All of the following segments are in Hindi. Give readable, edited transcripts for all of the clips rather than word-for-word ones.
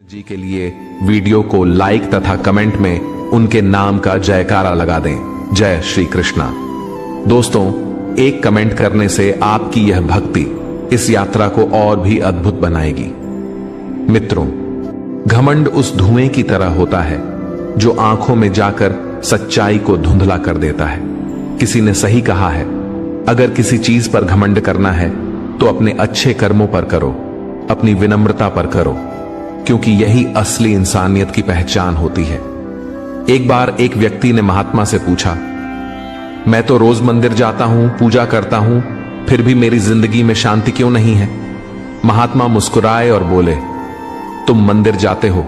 जी के लिए वीडियो को लाइक तथा कमेंट में उनके नाम का जयकारा लगा दें। जय श्री कृष्णा। दोस्तों, एक कमेंट करने से आपकी यह भक्ति इस यात्रा को और भी अद्भुत बनाएगी। मित्रों, घमंड उस धुएं की तरह होता है जो आंखों में जाकर सच्चाई को धुंधला कर देता है। किसी ने सही कहा है, अगर किसी चीज पर घमंड करना है तो अपने अच्छे कर्मों पर करो, अपनी विनम्रता पर करो, क्योंकि यही असली इंसानियत की पहचान होती है। एक बार एक व्यक्ति ने महात्मा से पूछा, मैं तो रोज मंदिर जाता हूं, पूजा करता हूं, फिर भी मेरी जिंदगी में शांति क्यों नहीं है? महात्मा मुस्कुराए और बोले, तुम मंदिर जाते हो,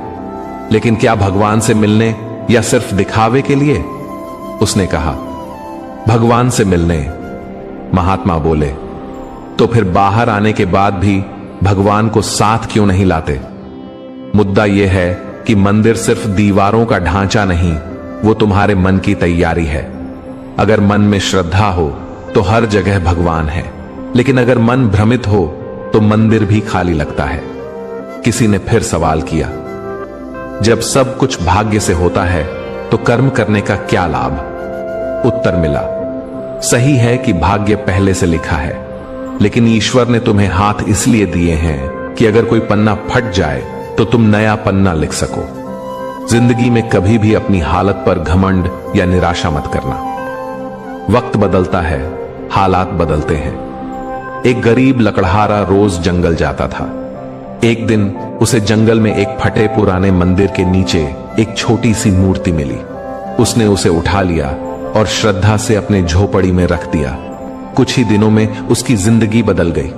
लेकिन क्या भगवान से मिलने या सिर्फ दिखावे के लिए? उसने कहा, भगवान से मिलने। महात्मा बोले, तो फिर बाहर आने के बाद भी भगवान को साथ क्यों नहीं लाते? मुद्दा यह है कि मंदिर सिर्फ दीवारों का ढांचा नहीं, वो तुम्हारे मन की तैयारी है। अगर मन में श्रद्धा हो तो हर जगह भगवान है, लेकिन अगर मन भ्रमित हो तो मंदिर भी खाली लगता है। किसी ने फिर सवाल किया, जब सब कुछ भाग्य से होता है तो कर्म करने का क्या लाभ? उत्तर मिला, सही है कि भाग्य पहले से लिखा है, लेकिन ईश्वर ने तुम्हें हाथ इसलिए दिए हैं कि अगर कोई पन्ना फट जाए तो तुम नया पन्ना लिख सको। जिंदगी में कभी भी अपनी हालत पर घमंड या निराशा मत करना। वक्त बदलता है, हालात बदलते हैं। एक गरीब लकड़हारा रोज जंगल जाता था। एक दिन उसे जंगल में एक फटे पुराने मंदिर के नीचे एक छोटी सी मूर्ति मिली। उसने उसे उठा लिया और श्रद्धा से अपने झोपड़ी में रख दिया। कुछ ही दिनों में उसकी जिंदगी बदल गई।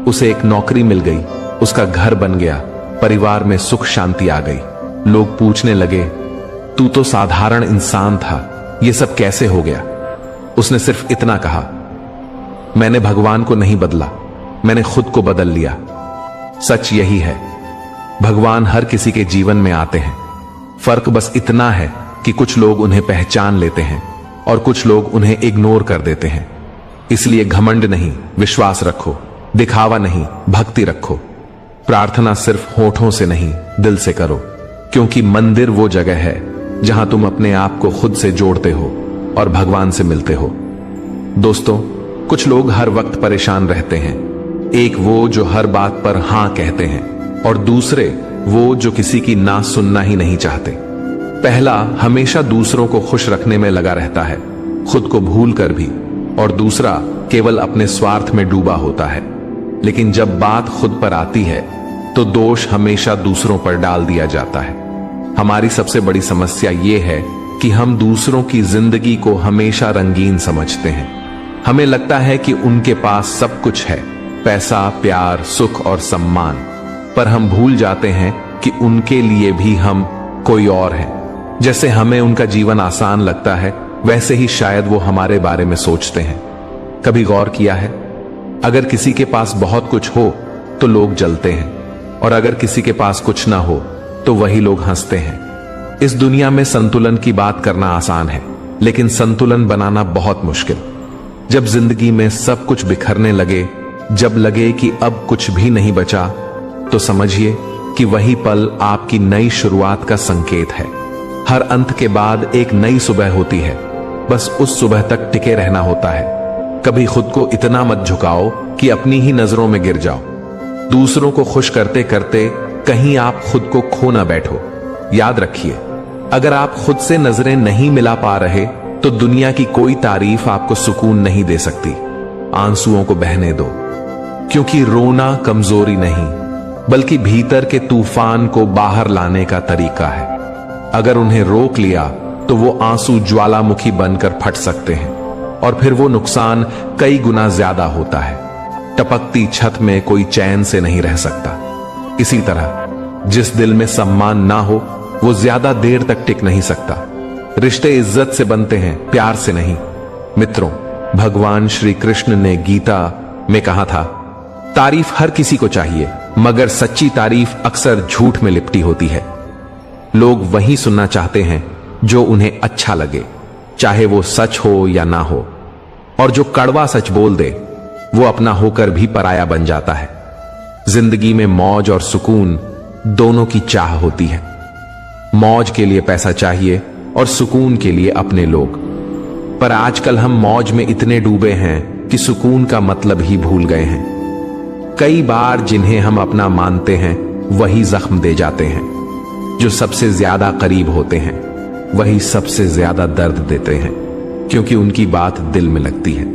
उसे एक नौकरी मिल गई, उसका घर बन गया, परिवार में सुख शांति आ गई। लोग पूछने लगे, तू तो साधारण इंसान था, ये सब कैसे हो गया? उसने सिर्फ इतना कहा, मैंने भगवान को नहीं बदला, मैंने खुद को बदल लिया। सच यही है, भगवान हर किसी के जीवन में आते हैं। फर्क बस इतना है कि कुछ लोग उन्हें पहचान लेते हैं और कुछ लोग उन्हें इग्नोर कर देते हैं। इसलिए घमंड नहीं, विश्वास रखो, दिखावा नहीं, भक्ति रखो। प्रार्थना सिर्फ होठों से नहीं, दिल से करो, क्योंकि मंदिर वो जगह है जहां तुम अपने आप को खुद से जोड़ते हो और भगवान से मिलते हो। दोस्तों, कुछ लोग हर वक्त परेशान रहते हैं। एक वो जो हर बात पर हां कहते हैं, और दूसरे वो जो किसी की ना सुनना ही नहीं चाहते। पहला हमेशा दूसरों को खुश रखने में लगा रहता है, खुद को भूल कर भी, और दूसरा केवल अपने स्वार्थ में डूबा होता है। लेकिन जब बात खुद पर आती है तो दोष हमेशा दूसरों पर डाल दिया जाता है। हमारी सबसे बड़ी समस्या यह है कि हम दूसरों की जिंदगी को हमेशा रंगीन समझते हैं। हमें लगता है कि उनके पास सब कुछ है, पैसा, प्यार, सुख और सम्मान, पर हम भूल जाते हैं कि उनके लिए भी हम कोई और हैं। जैसे हमें उनका जीवन आसान लगता है, वैसे ही शायद वो हमारे बारे में सोचते हैं। कभी गौर किया है, अगर किसी के पास बहुत कुछ हो तो लोग जलते हैं, और अगर किसी के पास कुछ ना हो तो वही लोग हंसते हैं। इस दुनिया में संतुलन की बात करना आसान है, लेकिन संतुलन बनाना बहुत मुश्किल। जब जिंदगी में सब कुछ बिखरने लगे, जब लगे कि अब कुछ भी नहीं बचा, तो समझिए कि वही पल आपकी नई शुरुआत का संकेत है। हर अंत के बाद एक नई सुबह होती है, बस उस सुबह तक टिके रहना होता है। कभी खुद को इतना मत झुकाओ कि अपनी ही नजरों में गिर जाओ। दूसरों को खुश करते करते कहीं आप खुद को खो ना बैठो। याद रखिए, अगर आप खुद से नजरें नहीं मिला पा रहे तो दुनिया की कोई तारीफ आपको सुकून नहीं दे सकती। आंसुओं को बहने दो, क्योंकि रोना कमजोरी नहीं, बल्कि भीतर के तूफान को बाहर लाने का तरीका है। अगर उन्हें रोक लिया तो वो आंसू ज्वालामुखी बनकर फट सकते हैं, और फिर वो नुकसान कई गुना ज्यादा होता है। टपकती छत में कोई चैन से नहीं रह सकता। इसी तरह जिस दिल में सम्मान ना हो वो ज्यादा देर तक टिक नहीं सकता। रिश्ते इज्जत से बनते हैं, प्यार से नहीं। मित्रों, भगवान श्री कृष्ण ने गीता में कहा था, तारीफ हर किसी को चाहिए, मगर सच्ची तारीफ अक्सर झूठ में लिपटी होती है। लोग वही सुनना चाहते हैं जो उन्हें अच्छा लगे, चाहे वो सच हो या ना हो। और जो कड़वा सच बोल दे वो अपना होकर भी पराया बन जाता है। जिंदगी में मौज और सुकून दोनों की चाह होती है। मौज के लिए पैसा चाहिए और सुकून के लिए अपने लोग। पर आजकल हम मौज में इतने डूबे हैं कि सुकून का मतलब ही भूल गए हैं। कई बार जिन्हें हम अपना मानते हैं वही जख्म दे जाते हैं। जो सबसे ज्यादा करीब होते हैं वही सबसे ज्यादा दर्द देते हैं, क्योंकि उनकी बात दिल में लगती है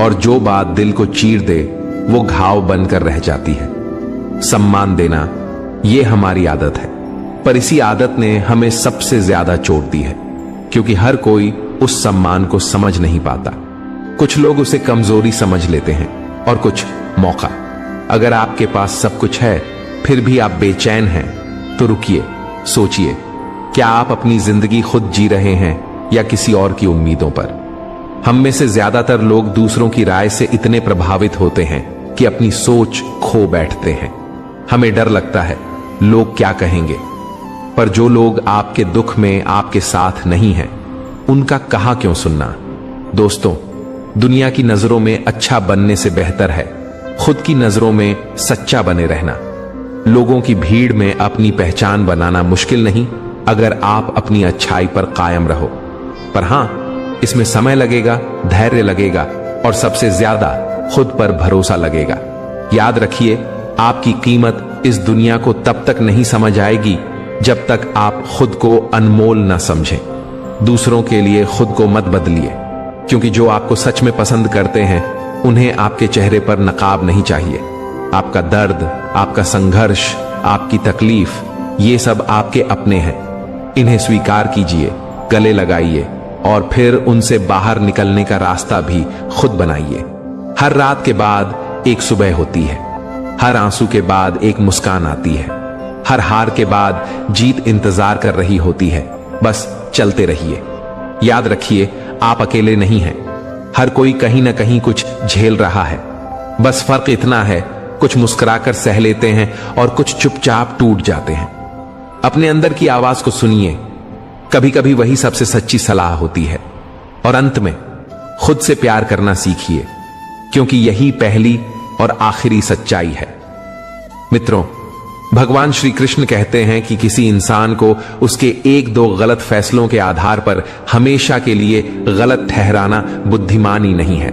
और जो बात दिल को चीर दे वो घाव बनकर रह जाती है। सम्मान देना ये हमारी आदत है, पर इसी आदत ने हमें सबसे ज्यादा चोट दी है, क्योंकि हर कोई उस सम्मान को समझ नहीं पाता। कुछ लोग उसे कमजोरी समझ लेते हैं और कुछ मौका। अगर आपके पास सब कुछ है फिर भी आप बेचैन हैं तो रुकिए, सोचिए, क्या आप अपनी जिंदगी खुद जी रहे हैं या किसी और की उम्मीदों पर? हम में से ज्यादातर लोग दूसरों की राय से इतने प्रभावित होते हैं कि अपनी सोच खो बैठते हैं। हमें डर लगता है लोग क्या कहेंगे, पर जो लोग आपके दुख में आपके साथ नहीं हैं उनका कहा क्यों सुनना? दोस्तों, दुनिया की नजरों में अच्छा बनने से बेहतर है खुद की नजरों में सच्चा बने रहना। लोगों की भीड़ में अपनी पहचान बनाना मुश्किल नहीं अगर आप अपनी अच्छाई पर कायम रहो। पर हां, इसमें समय लगेगा, धैर्य लगेगा और सबसे ज्यादा खुद पर भरोसा लगेगा। याद रखिए, आपकी कीमत इस दुनिया को तब तक नहीं समझ आएगी जब तक आप खुद को अनमोल न समझें। दूसरों के लिए खुद को मत बदलिए, क्योंकि जो आपको सच में पसंद करते हैं उन्हें आपके चेहरे पर नकाब नहीं चाहिए। आपका दर्द, आपका संघर्ष, आपकी तकलीफ, ये सब आपके अपने हैं। इन्हें स्वीकार कीजिए, गले लगाइए और फिर उनसे बाहर निकलने का रास्ता भी खुद बनाइए। हर रात के बाद एक सुबह होती है, हर आंसू के बाद एक मुस्कान आती है, हर हार के बाद जीत इंतजार कर रही होती है। बस चलते रहिए। याद रखिए, आप अकेले नहीं हैं। हर कोई कहीं ना कहीं कुछ झेल रहा है। बस फर्क इतना है, कुछ मुस्कुराकर सह लेते हैं और कुछ चुपचाप टूट जाते हैं। अपने अंदर की आवाज को सुनिए, कभी कभी वही सबसे सच्ची सलाह होती है। और अंत में खुद से प्यार करना सीखिए, क्योंकि यही पहली और आखिरी सच्चाई है। मित्रों, भगवान श्री कृष्ण कहते हैं कि किसी इंसान को उसके एक दो गलत फैसलों के आधार पर हमेशा के लिए गलत ठहराना बुद्धिमानी नहीं है।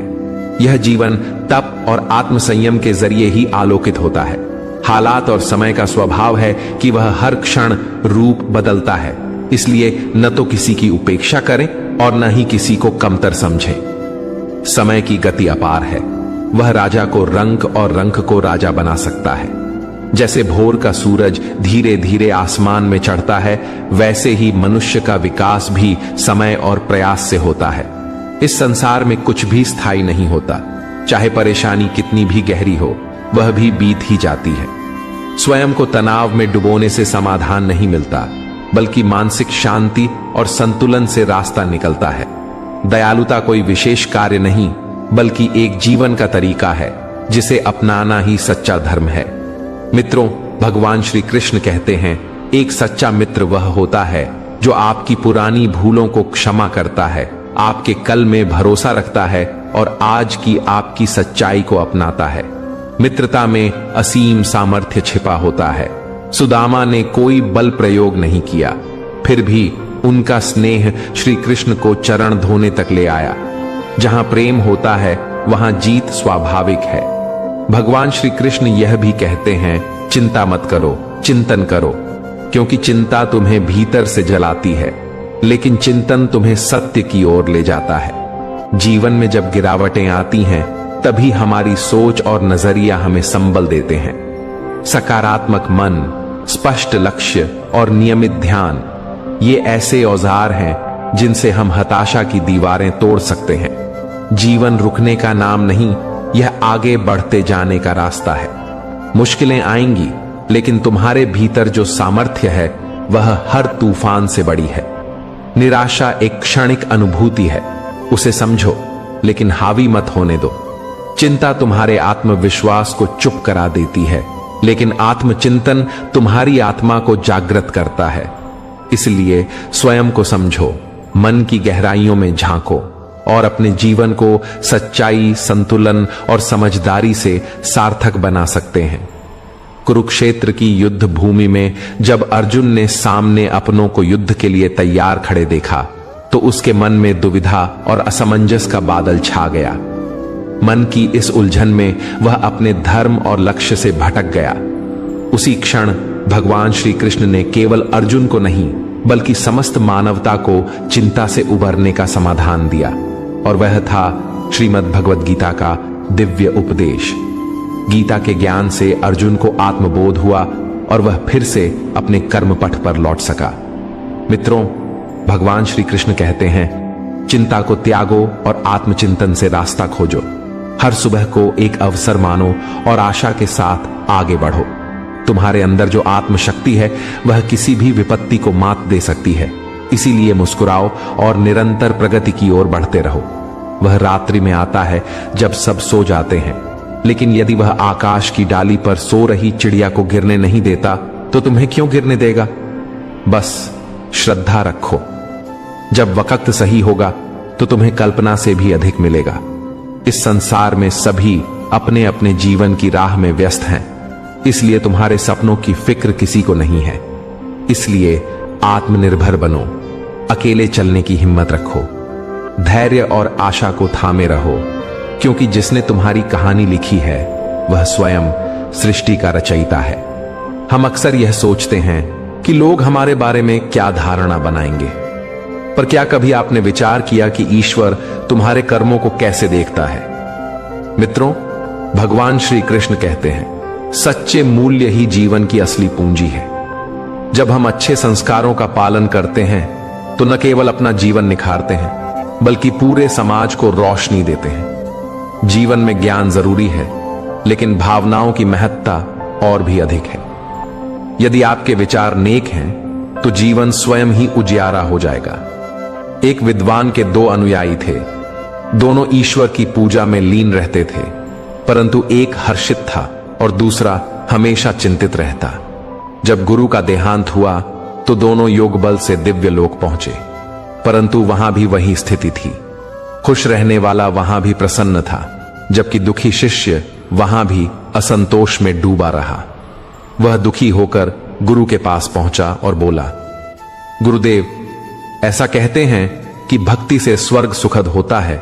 यह जीवन तप और आत्मसंयम के जरिए ही आलोकित होता है। हालात और समय का स्वभाव है कि वह हर क्षण रूप बदलता है, इसलिए न तो किसी की उपेक्षा करें और न ही किसी को कमतर समझें। समय की गति अपार है, वह राजा को रंक और रंक को राजा बना सकता है। जैसे भोर का सूरज धीरे धीरे आसमान में चढ़ता है, वैसे ही मनुष्य का विकास भी समय और प्रयास से होता है। इस संसार में कुछ भी स्थायी नहीं होता, चाहे परेशानी कितनी भी गहरी हो, वह भी बीत ही जाती है। स्वयं को तनाव में डुबोने से समाधान नहीं मिलता, बल्कि मानसिक शांति और संतुलन से रास्ता निकलता है। दयालुता कोई विशेष कार्य नहीं, बल्कि एक जीवन का तरीका है जिसे अपनाना ही सच्चा धर्म है। मित्रों, भगवान श्री कृष्ण कहते हैं, एक सच्चा मित्र वह होता है जो आपकी पुरानी भूलों को क्षमा करता है, आपके कल में भरोसा रखता है और आज की आपकी सच्चाई को अपनाता है। मित्रता में असीम सामर्थ्य छिपा होता है। सुदामा ने कोई बल प्रयोग नहीं किया, फिर भी उनका स्नेह श्री कृष्ण को चरण धोने तक ले आया। जहां प्रेम होता है वहां जीत स्वाभाविक है। भगवान श्री कृष्ण यह भी कहते हैं, चिंता मत करो, चिंतन करो, क्योंकि चिंता तुम्हें भीतर से जलाती है, लेकिन चिंतन तुम्हें सत्य की ओर ले जाता है। जीवन में जब गिरावटें आती हैं, तभी हमारी सोच और नजरिया हमें संबल देते हैं। सकारात्मक मन, स्पष्ट लक्ष्य और नियमित ध्यान, ये ऐसे औजार हैं जिनसे हम हताशा की दीवारें तोड़ सकते हैं। जीवन रुकने का नाम नहीं, यह आगे बढ़ते जाने का रास्ता है। मुश्किलें आएंगी, लेकिन तुम्हारे भीतर जो सामर्थ्य है वह हर तूफान से बड़ी है। निराशा एक क्षणिक अनुभूति है, उसे समझो लेकिन हावी मत होने दो। चिंता तुम्हारे आत्मविश्वास को चुप करा देती है, लेकिन आत्मचिंतन तुम्हारी आत्मा को जागृत करता है। इसलिए स्वयं को समझो, मन की गहराइयों में झांको और अपने जीवन को सच्चाई, संतुलन और समझदारी से सार्थक बना सकते हैं। कुरुक्षेत्र की युद्ध भूमि में जब अर्जुन ने सामने अपनों को युद्ध के लिए तैयार खड़े देखा तो उसके मन में दुविधा और असमंजस का बादल छा गया। मन की इस उलझन में वह अपने धर्म और लक्ष्य से भटक गया। उसी क्षण भगवान श्री कृष्ण ने केवल अर्जुन को नहीं बल्कि समस्त मानवता को चिंता से उबरने का समाधान दिया, और वह था श्रीमद् भगवद गीता का दिव्य उपदेश। गीता के ज्ञान से अर्जुन को आत्मबोध हुआ और वह फिर से अपने कर्म पथ पर लौट सका। मित्रों, भगवान श्री कृष्ण कहते हैं, चिंता को त्यागो और आत्मचिंतन से रास्ता खोजो। हर सुबह को एक अवसर मानो और आशा के साथ आगे बढ़ो। तुम्हारे अंदर जो आत्मशक्ति है वह किसी भी विपत्ति को मात दे सकती है। इसीलिए मुस्कुराओ और निरंतर प्रगति की ओर बढ़ते रहो। वह रात्रि में आता है जब सब सो जाते हैं, लेकिन यदि वह आकाश की डाली पर सो रही चिड़िया को गिरने नहीं देता तो तुम्हें क्यों गिरने देगा? बस श्रद्धा रखो। जब वक्त सही होगा तो तुम्हें कल्पना से भी अधिक मिलेगा। इस संसार में सभी अपने अपने जीवन की राह में व्यस्त हैं, इसलिए तुम्हारे सपनों की फिक्र किसी को नहीं है। इसलिए आत्मनिर्भर बनो, अकेले चलने की हिम्मत रखो, धैर्य और आशा को थामे रहो, क्योंकि जिसने तुम्हारी कहानी लिखी है वह स्वयं सृष्टि का रचयिता है। हम अक्सर यह सोचते हैं कि लोग हमारे बारे में क्या धारणा बनाएंगे, पर क्या कभी आपने विचार किया कि ईश्वर तुम्हारे कर्मों को कैसे देखता है? मित्रों, भगवान श्री कृष्ण कहते हैं, सच्चे मूल्य ही जीवन की असली पूंजी है। जब हम अच्छे संस्कारों का पालन करते हैं तो न केवल अपना जीवन निखारते हैं बल्कि पूरे समाज को रोशनी देते हैं। जीवन में ज्ञान जरूरी है, लेकिन भावनाओं की महत्ता और भी अधिक है। यदि आपके विचार नेक हैं तो जीवन स्वयं ही उजियारा हो जाएगा। एक विद्वान के दो अनुयायी थे। दोनों ईश्वर की पूजा में लीन रहते थे, परंतु एक हर्षित था और दूसरा हमेशा चिंतित रहता। जब गुरु का देहांत हुआ तो दोनों योग बल से दिव्य लोक पहुंचे, परंतु वहां भी वही स्थिति थी। खुश रहने वाला वहां भी प्रसन्न था, जबकि दुखी शिष्य वहां भी असंतोष में डूबा रहा। वह दुखी होकर गुरु के पास पहुंचा और बोला, गुरुदेव, ऐसा कहते हैं कि भक्ति से स्वर्ग सुखद होता है,